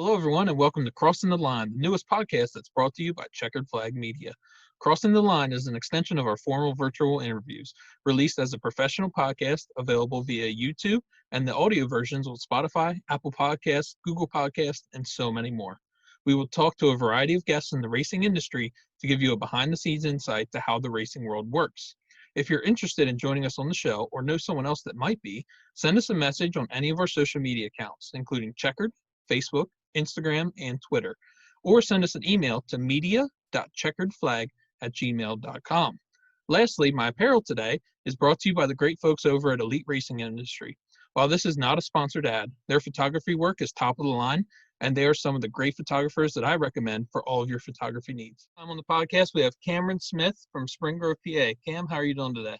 Hello, everyone, and welcome to Crossing the Line, the newest podcast that's brought to you by Checkered Flag Media. Crossing the Line is an extension of our formal virtual interviews, released as a professional podcast available via YouTube and the audio versions on Spotify, Apple Podcasts, Google Podcasts, and so many more. We will talk to a variety of guests in the racing industry to give you a behind-the-scenes insight to how the racing world works. If you're interested in joining us on the show or know someone else that might be, send us a message on any of our social media accounts, including Checkered, Facebook, Instagram, and Twitter, or send us an email to media.checkeredflag@gmail.com. Lastly, my apparel today is brought to you by the great folks over at Elite Racing Industry. While this is not a sponsored ad, their photography work is top of the line, and they are some of the great photographers that I recommend for all of your photography needs. I'm on the podcast. We have Cameron Smith from Spring Grove, PA. Cam, how are you doing today?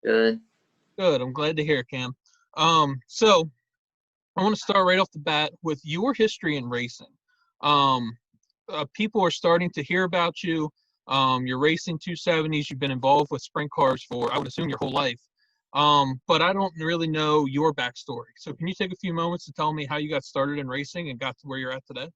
Good. Good. I'm glad to hear, Cam. So I want to start right off the bat with your history in racing. People are starting to hear about you. You're racing 270s. You've been involved with sprint cars for, I would assume, your whole life. But I don't really know your backstory. So can you take a few moments to tell me how you got started in racing and got to where you're at today?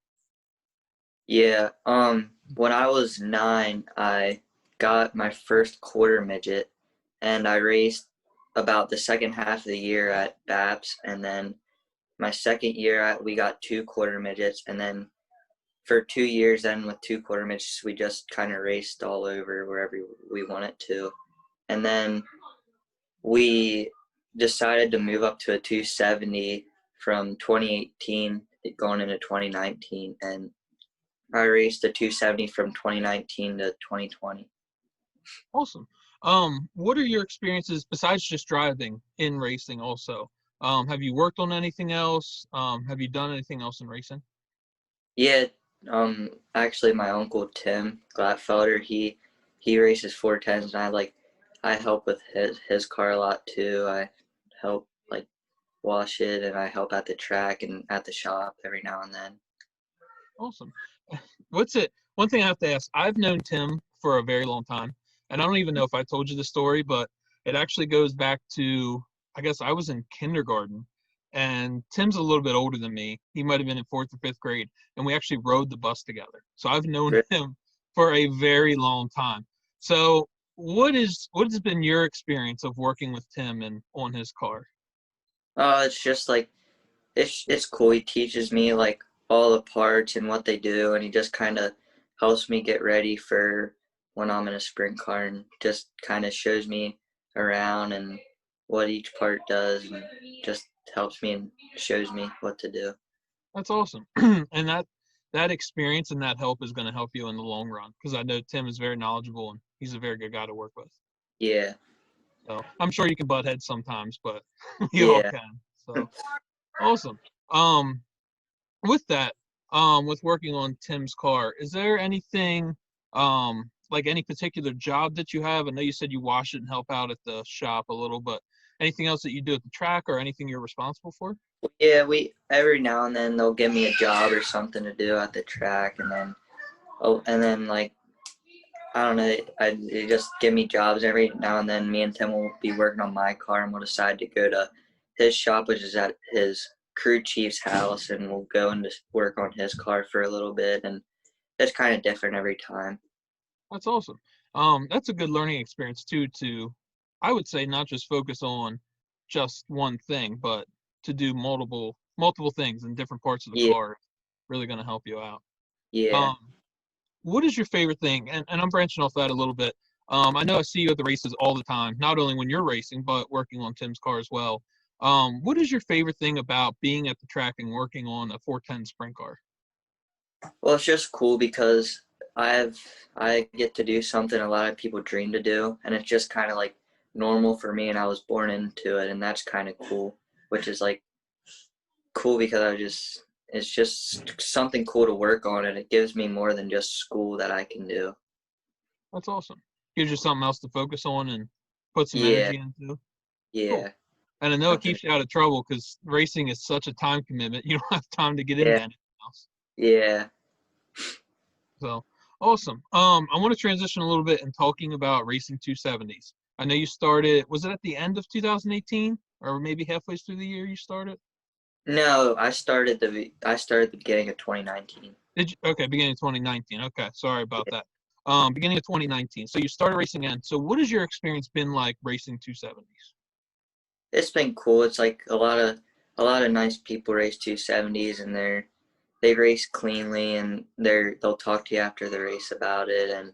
Yeah. When I was 9, I got my first quarter midget, and I raced about the second half of the year at BAPS, and then my second year we got 2 quarter midgets, and then for 2 years then with 2 quarter midgets we just kind of raced all over wherever we wanted to. And then we decided to move up to a 270 from 2018 going into 2019, and I raced a 270 from 2019 to 2020. Awesome. What are your experiences besides just driving in racing also? Have you worked on anything else? Have you done anything else in racing? Yeah, actually my uncle Tim Glatfelder, he races 410s, and I help with his car a lot too. I help wash it, and I help at the track and at the shop every now and then. Awesome. One thing I have to ask, I've known Tim for a very long time, and I don't even know if I told you the story, but it actually goes back to, I guess I was in kindergarten, and Tim's a little bit older than me. He might have been in 4th or 5th grade, and we actually rode the bus together. So I've known him for a very long time. So what has been your experience of working with Tim and on his car? It's just it's cool. He teaches me all the parts and what they do, and he just kind of helps me get ready for when I'm in a sprint car, and just kind of shows me around and what each part does, and just helps me and shows me what to do. That's awesome. And that experience and that help is going to help you in the long run, because I know Tim is very knowledgeable and he's a very good guy to work with. Yeah. So I'm sure you can butt heads sometimes, but you all can. So awesome. With that, with working on Tim's car, is there anything like any particular job that you have? I know you said you wash it and help out at the shop a little, but anything else that you do at the track or anything you're responsible for? Yeah, we every now and then they'll give me a job or something to do at the track, and then I don't know, they just give me jobs every now and then. Me and Tim will be working on my car, and we'll decide to go to his shop, which is at his crew chief's house, and we'll go and just work on his car for a little bit, and it's kind of different every time. That's awesome. That's a good learning experience too, to, I would say, not just focus on just one thing, but to do multiple things in different parts of the Yeah, car. Really going to help you out. yeah. Um, what is your favorite thing? And I'm branching off that a little bit. I know I see you at the races all the time, not only when you're racing, but working on Tim's car as well. What is your favorite thing about being at the track and working on a 410 sprint car? Well, it's just cool because I get to do something a lot of people dream to do, and it's just kind of normal for me, and I was born into it, and that's kind of cool, which is cool because it's just something cool to work on, and it gives me more than just school that I can do. That's awesome. Gives you something else to focus on and put some Yeah, energy into. Cool. yeah, And I know it something. keeps you out of trouble because racing is such a time commitment. You don't have time to get into Yeah, anything else. yeah, So awesome. I want to transition a little bit in talking about racing 270s. I know you started, was it at the end of 2018 or maybe halfway through the year you started? No, I started the beginning of 2019. Okay, beginning of 2019. Okay, sorry about that. Beginning of 2019. So you started racing in. So what has your experience been like racing 270s? It's been cool. It's like a lot of nice people race 270s, and they race cleanly, and they'll talk to you after the race about it, and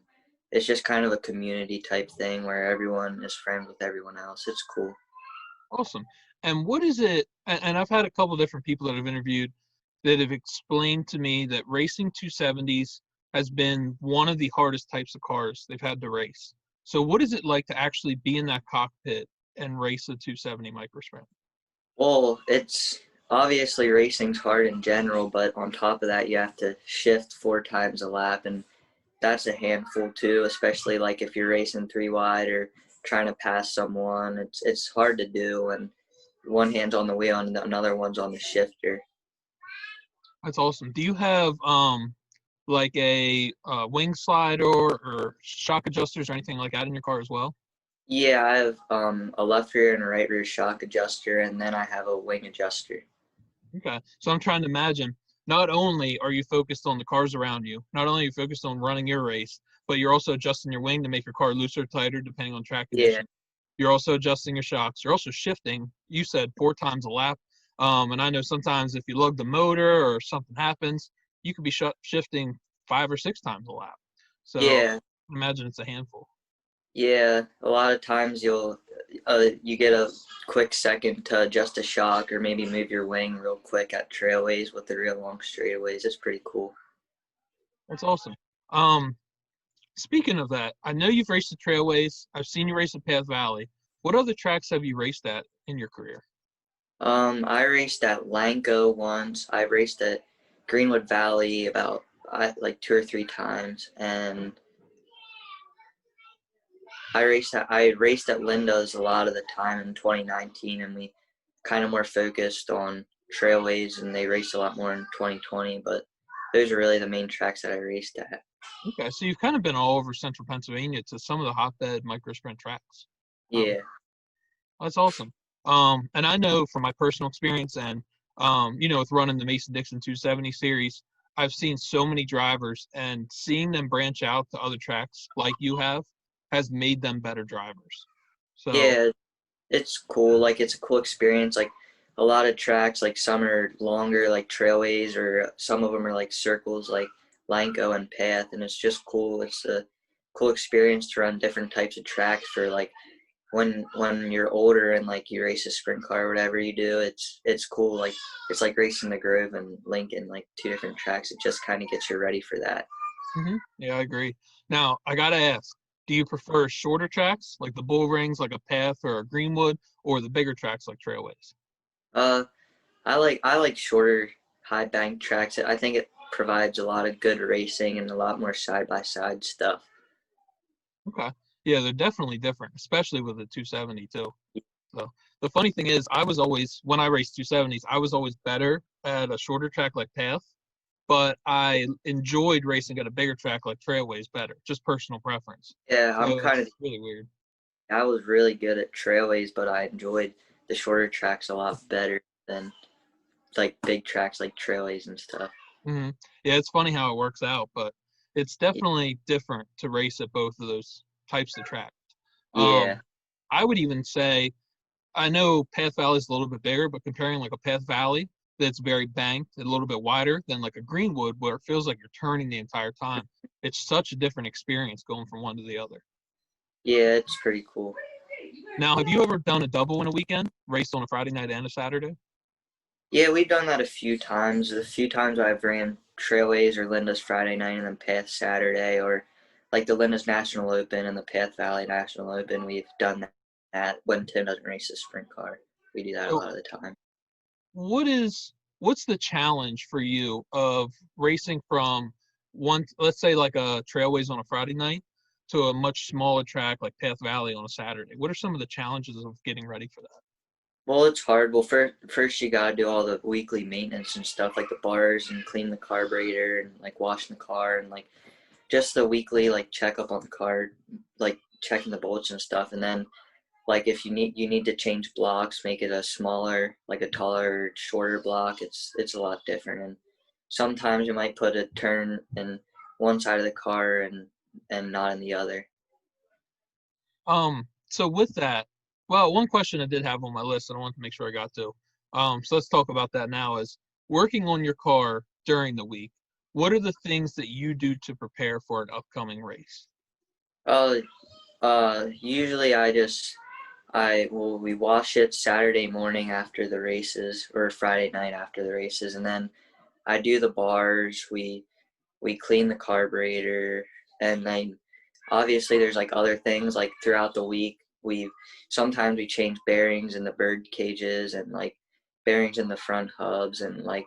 it's just kind of a community type thing where everyone is friends with everyone else. It's cool. Awesome. And what is it? And I've had a couple different people that I've interviewed that have explained to me that racing 270s has been one of the hardest types of cars they've had to race. So what is it like to actually be in that cockpit and race a 270 micro sprint? Well, it's obviously racing's hard in general, but on top of that, you have to shift 4 times a lap, and that's a handful too, especially like if you're racing 3 wide or trying to pass someone. It's hard to do, and one hand's on the wheel and another one's on the shifter. That's awesome. Do you have like a wing slider or shock adjusters or anything like that in your car as well? Yeah, I have a left rear and a right rear shock adjuster, and then I have a wing adjuster. Okay. So I'm trying to imagine not only are you focused on the cars around you, not only are you focused on running your race, but you're also adjusting your wing to make your car looser, tighter, depending on track Yeah, conditions. You're also adjusting your shocks. You're also shifting. You said 4 times a lap. And I know sometimes if you lug the motor or something happens, you could be shifting 5 or 6 times a lap. So yeah, imagine it's a handful. yeah. A lot of times you get a quick second to adjust a shock or maybe move your wing real quick at trailways with the real long straightaways. It's pretty cool. That's awesome. Um, Speaking of that, I know you've raced the trailways. I've seen you race at Path Valley. What other tracks have you raced at in your career? I raced at Lanco once. I raced at Greenwood Valley about like 2 or 3 times, and I raced at Linda's a lot of the time in 2019, and we kind of more focused on trailways, and they raced a lot more in 2020. But those are really the main tracks that I raced at. Okay, so you've kind of been all over central Pennsylvania to some of the hotbed micro sprint tracks. Um, Yeah, that's awesome. And I know from my personal experience and with running the Mason Dixon 270 series, I've seen so many drivers and seeing them branch out to other tracks like you have has made them better drivers. So yeah, it's cool. Like it's a cool experience. Like a lot of tracks, like some are longer, like trailways, or some of them are like circles, like Lanco and Path, and it's just cool. It's a cool experience to run different types of tracks for like when you're older and like you race a sprint car or whatever you do. It's cool. Like it's like racing the Grove and Lincoln, like 2 different tracks. It just kind of gets you ready for that. yeah, I agree. Now, I gotta ask, do you prefer shorter tracks like the bull rings, like a Path or a Greenwood, or the bigger tracks like trailways? Uh, I like shorter high bank tracks. I think it provides a lot of good racing and a lot more side by side stuff. Okay. Yeah, they're definitely different, especially with the 270 too. So the funny thing is, I was always when I raced 270s, I was always better at a shorter track like Path, but I enjoyed racing at a bigger track like Trailways better, just personal preference. Yeah, I'm So kind of. it's really weird. I was really good at trailways, but I enjoyed the shorter tracks a lot better than like big tracks like trailways and stuff. hmm Yeah, it's funny how it works out, but it's definitely different to race at both of those types of tracks. Yeah, Um, I would even say I know Path Valley is a little bit bigger, but comparing like a Path Valley that's very banked and a little bit wider than like a Greenwood where it feels like you're turning the entire time, it's such a different experience going from one to the other. yeah, it's pretty cool. Now, have you ever done a double in a weekend, raced on a Friday night and a Saturday? Yeah, we've done that a few times. A few times I've ran Trailways or Linda's Friday night and then Path Saturday, or like the Linda's National Open and the Path Valley National Open. We've done that when Tim doesn't race a sprint car. We do that a So lot of the time. what's the challenge for you of racing from one, let's say like a Trailways on a Friday night to a much smaller track like Path Valley on a Saturday? What are some of the challenges of getting ready for that? Well, it's hard. Well, first you gotta do all the weekly maintenance and stuff like the bars and clean the carburetor and like washing the car and like just the weekly like checkup on the car, like checking the bolts and stuff. And then like if you need to change blocks, make it a smaller, like a taller, shorter block. It's a lot different, and sometimes you might put a turn in one side of the car and not in the other. So with that, well, one question I did have on my list and I want to make sure I got to. So let's talk about that now is working on your car during the week. What are the things that you do to prepare for an upcoming race? Uh, Usually we wash it Saturday morning after the races or Friday night after the races, and then I do the bars. We clean the carburetor, and then obviously there's like other things like throughout the week. Sometimes we change bearings in the bird cages and like bearings in the front hubs, and like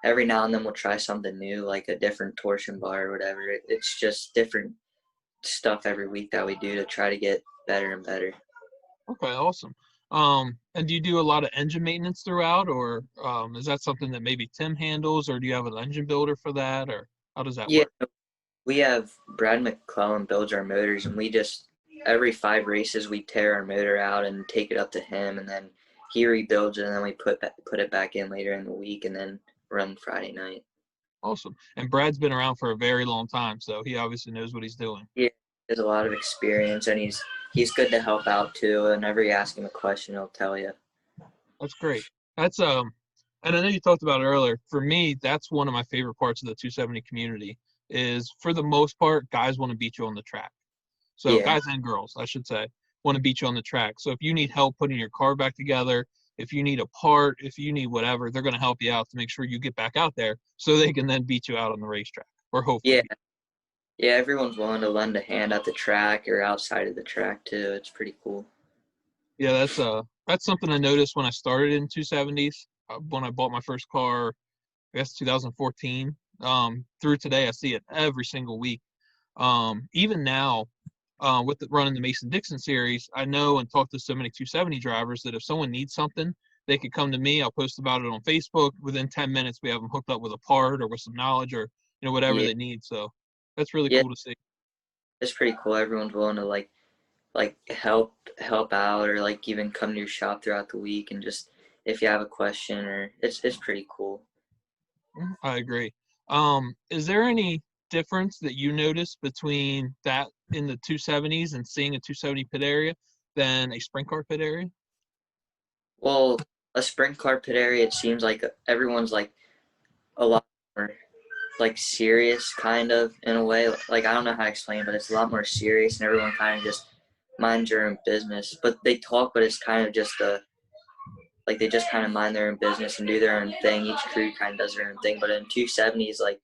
every now and then we'll try something new, like a different torsion bar or whatever. It's just different stuff every week that we do to try to get better and better. Okay, awesome. And do you do a lot of engine maintenance throughout, or is that something that maybe Tim handles, or do you have an engine builder for that, or how does that Yeah, work? we have Brad McClellan builds our motors, and we just every 5 races we tear our motor out and take it up to him, and then he rebuilds it, and then we put it back in later in the week, and then run Friday night. Awesome. And Brad's been around for a very long time, so he obviously knows what he's doing. Yeah, he has a lot of experience, and he's good to help out too. And whenever you ask him a question, he'll tell you. That's great. That's and I know you talked about it earlier. For me, that's one of my favorite parts of the 270 community is for the most part, guys want to beat you on the track. So Yeah, guys and girls, I should say, want to beat you on the track. So if you need help putting your car back together, if you need a part, if you need whatever, they're going to help you out to make sure you get back out there so they can then beat you out on the racetrack or hopefully yeah, beat. yeah. Everyone's willing to lend a hand at the track or outside of the track too. It's pretty cool. Yeah, that's something I noticed when I started in 270s. When I bought my first car, I guess 2014. Through today, I see it every single week. Even now, with running the Mason Dixon series, I know and talk to so many 270 drivers that if someone needs something, they could come to me. I'll post about it on Facebook. Within 10 minutes, we have them hooked up with a part or with some knowledge or whatever Yeah, they need. So that's really yeah. cool to see. It's pretty cool. Everyone's willing to like help out or like even come to your shop throughout the week and just if you have a question or it's pretty cool. I agree. Is there any difference that you notice between that in the 270s and seeing a 270 pit area than a sprint car pit area? Well, a sprint car pit area, it seems like everyone's like a lot more like serious kind of in a way. Like I don't know how to explain, but it's a lot more serious and everyone kind of just minds their own business. But they talk, but it's kind of just a like they just kind of mind their own business and do their own thing. Each crew kind of does their own thing. But in 270s, like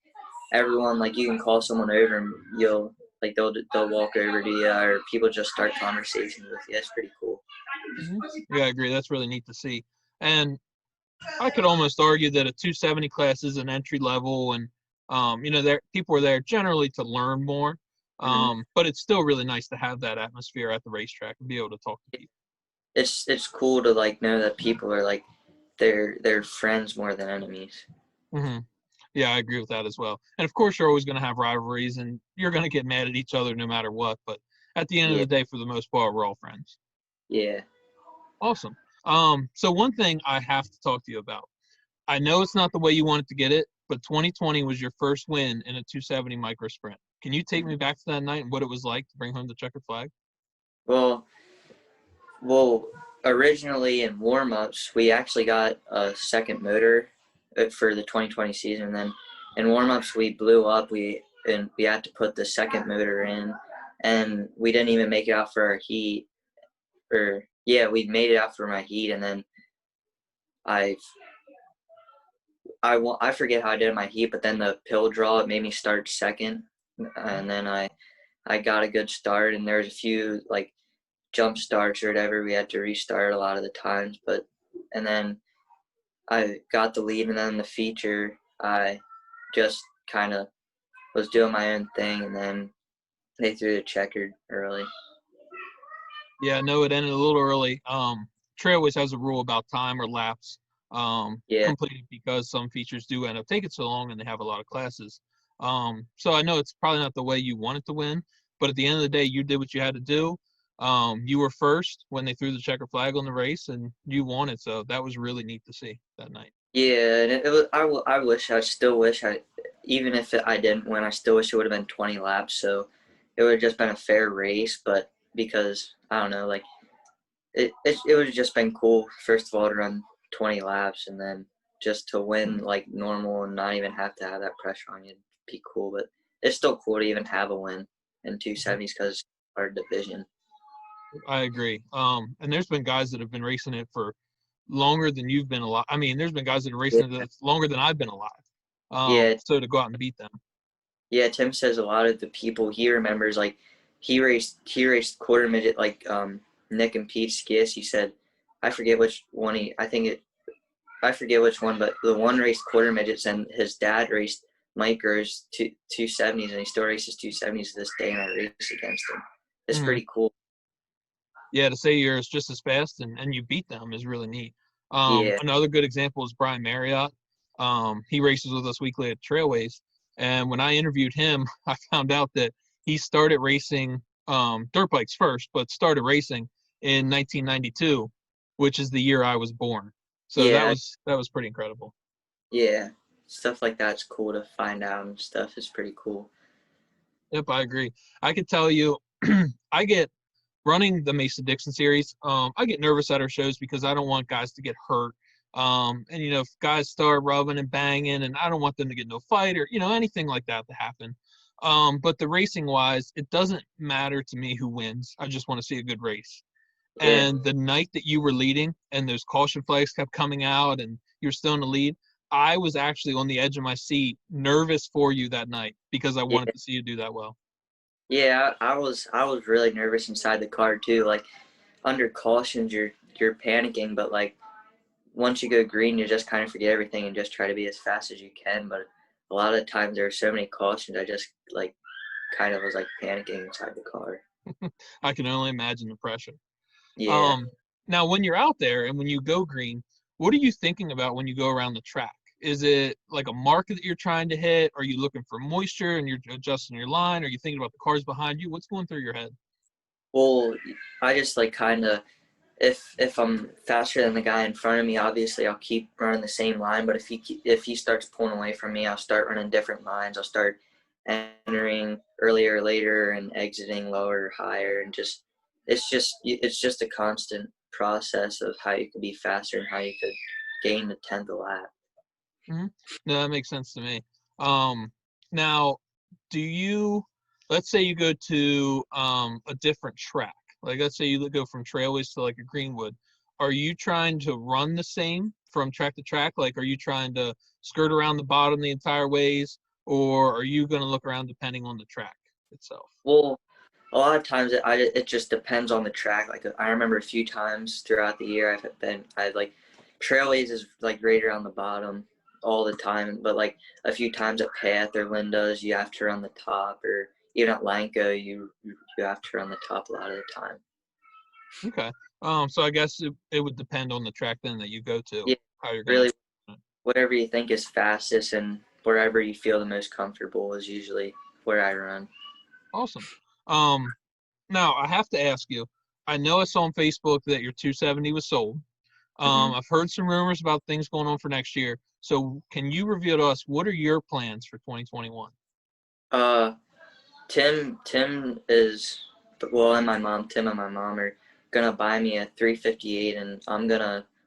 everyone, like you can call someone over and you'll like they'll walk over to you or people just start conversations with you. It's pretty cool. Yeah, I agree. That's really neat to see. And I could almost argue that a 270 class is an entry level, and there people are there generally to learn more. Hmm. But it's still really nice to have that atmosphere at the racetrack and be able to talk to people. It's cool to like know that people are like they're friends more than enemies. Hmm. Yeah, I agree with that as well. And of course, you're always going to have rivalries, and you're going to get mad at each other no matter what. But at the end of Yeah, the day, for the most part, we're all friends. yeah. Awesome. So one thing I have to talk to you about. I know it's not the way you wanted to get it, but 2020 was your first win in a 270 micro sprint. Can you take me back to that night and what it was like to bring home the checkered flag? Well, well, originally in warm-ups, we actually got a second motor for the 2020 season. And then in warm-ups, we blew up. We had to put the second motor in, and we didn't even make it out for our heat. Or yeah, we made it out for my heat, and then I I forget how I did my heat, but then the pill draw it made me start second, and then I got a good start, and there was a few like jump starts or whatever. We had to restart a lot of the times, but and then I got the lead, and then the feature I just kind of was doing my own thing, and then they threw the checkered early. Yeah, no, it ended a little early. Trail always has a rule about time or laps Yeah, completed because some features do end up taking so long and they have a lot of classes. So I know it's probably not the way you wanted to win, but at the end of the day, you did what you had to do. You were first when they threw the checker flag on the race, and you won it. So that was really neat to see that night. Yeah, and it was. I still wish even if I didn't win, I still wish it would have been 20 laps. So it would have just been a fair race. But because I don't know, like it would have just been cool. First of all, to run 20 laps, and then just to win like normal and not even have to have that pressure on you, would be cool. But it's still cool to even have a win in 270s because it's our division. I agree. And there's been guys that have been racing it for longer than you've been alive. I mean, there's been guys that are racing it longer than I've been alive. Yeah, So to go out and beat them. yeah. Tim says a lot of the people he remembers, like he raced quarter midget like Nick and Pete Skis. He said, I forget which one I forget which one, but the one raced quarter midgets and his dad raced micros 270s, and he still races 270s to this day, and I race against him. It's Mhm. pretty coul. Yeah, to say yours just as fast and you beat them is really neat. Yeah, Another good example is Brian Marriott. He races with us weekly at Trailways. And when I interviewed him, I found out that he started racing dirt bikes first, but started racing in 1992, which is the year I was born. So that yeah, was pretty incredible. yeah. Stuff like that's cool to find out and stuff is pretty cool. Yep, I agree. I could tell you, I get running the Mesa Dixon series. I get nervous at our shows because I don't want guys to get hurt. And if guys start rubbing and banging, and I don't want them to get no fight or anything like that to happen. But the racing wise, it doesn't matter to me who wins. I just want to see a good race. Yeah, And the night that you were leading and those caution flags kept coming out and you were still in the lead, I was actually on the edge of my seat, nervous for you that night because I wanted yeah, to see you do that well. yeah. I was really nervous inside the car too. Like under cautions, you're panicking, but like once you go green, you just kind of forget everything and just try to be as fast as you can. But a lot of times there are so many cautions, I just like kind of was like panicking inside the car. I can only imagine the pressure. Yeah. Um, Now, when you're out there and when you go green, what are you thinking about when you go around the track? Is it like a mark that you're trying to hit? Are you looking for moisture and you're adjusting your line? Are you thinking about the cars behind you? What's going through your head? Well, I just like kind of if I'm faster than the guy in front of me, obviously I'll keep running the same line. But if he starts pulling away from me, I'll start running different lines. I'll start entering earlier, later, and exiting lower, higher, and it's just a constant process of how you could be faster and how you could gain the tenth a lap. Hmm. No, that makes sense to me. Um, Now, do you, let's say you go to a different track, like let's say you go from Trailways to like a Greenwood. Are you trying to run the same from track to track? Like, are you trying to skirt around the bottom the entire ways, or are you going to look around depending on the track itself? Well, a lot of times it just depends on the track. Like I remember a few times throughout the year I like trailways is like right around the bottom all the time, but like a few times at Path or Linda's you have to run the top, or even at Lanco you have to run the top a lot of the time. Okay. So I guess it would depend on the track then that you go to, Yeah, how you're going really to. whatever you think is fastest and wherever you feel the most comfortable is usually where I run. Awesome. Um, Now I have to ask you. I know I saw on Facebook that your 270 was sold. Hmm. I've heard some rumors about things going on for next year. So can you reveal to us what are your plans for 2021? Uh, Tim is well, and my mom, Tim and my mom are gonna buy me a 358, and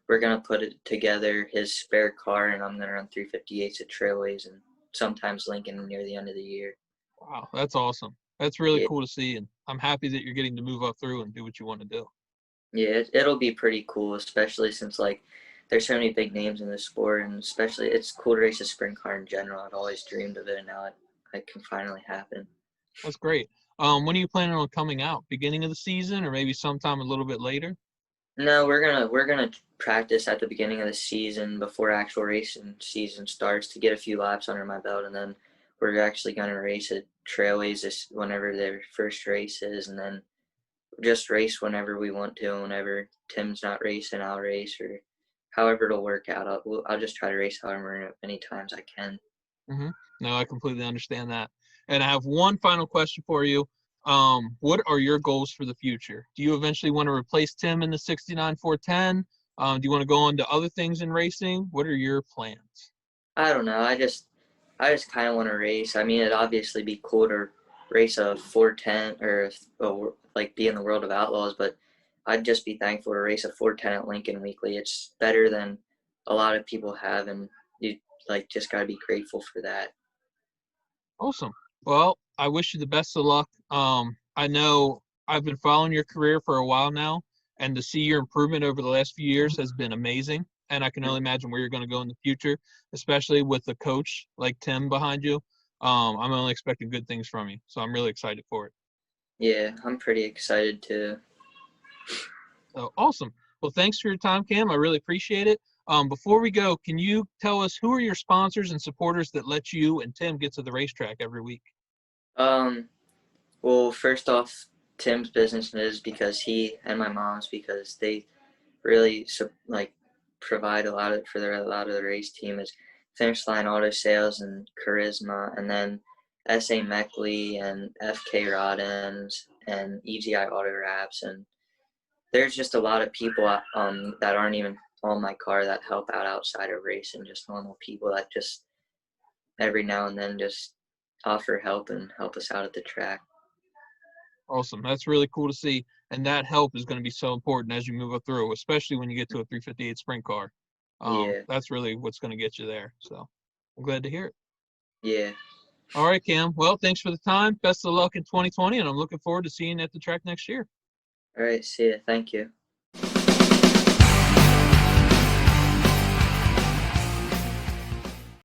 we're gonna put it together his spare car, and I'm gonna run 358s at Trailways and sometimes Lincoln near the end of the year. Wow, that's awesome. That's really Yeah, cool to see, and I'm happy that you're getting to move up through and do what you want to do. yeah, it'll be pretty cool, especially since like there's so many big names in this sport, and especially it's cool to race a sprint car in general. I've always dreamed of it, and now it can finally happen. That's great. When are you planning on coming out? Beginning of the season, or maybe sometime a little bit later? No, we're gonna practice at the beginning of the season before actual racing season starts to get a few laps under my belt, and then we're actually gonna race at Trailways whenever their first race is, and then just race whenever we want to. Whenever Tim's not racing, I'll race, or however it'll work out. I'll just try to race however many times I can. Hmm. No, I completely understand that. And I have one final question for you. what are your goals for the future? Do you eventually want to replace Tim in the 69 410? Do you want to go on to other things in racing? What are your plans? I don't know. I just kind of want to race. I mean, it'd obviously be cool to race a 410 or like be in the World of Outlaws, but I'd just be thankful to race a 410 at Lincoln Weekly. It's better than a lot of people have, and you like just got to be grateful for that. Awesome. Well, I wish you the best of luck. I know I've been following your career for a while now, and to see your improvement over the last few years has been amazing. And I can only imagine where you're going to go in the future, especially with a coach like Tim behind you. I'm only expecting good things from you, so I'm really excited for it. Yeah, I'm pretty excited too. So awesome. Well, thanks for your time, Cam. I really appreciate it. Before we go, can you tell us who are your sponsors and supporters that let you and Tim get to the racetrack every week? Um, well, first off, Tim's business is because he and my mom's because they really like provide a lot of a lot of the race team is Finish Line Auto Sales and Charisma, and then SA Meckley and FK Roddens and EGI Auto Wraps, and there's just a lot of people that aren't even on my car that help out outside of racing, just normal people that just every now and then just offer help and help us out at the track. Awesome. That's really cool to see. And that help is going to be so important as you move up through, especially when you get to a 358 sprint car. Yeah, That's really what's going to get you there. So I'm glad to hear it. yeah. All right, Cam. Well, thanks for the time. Best of luck in 2020, and I'm looking forward to seeing you at the track next year. All right, see ya. Thank you.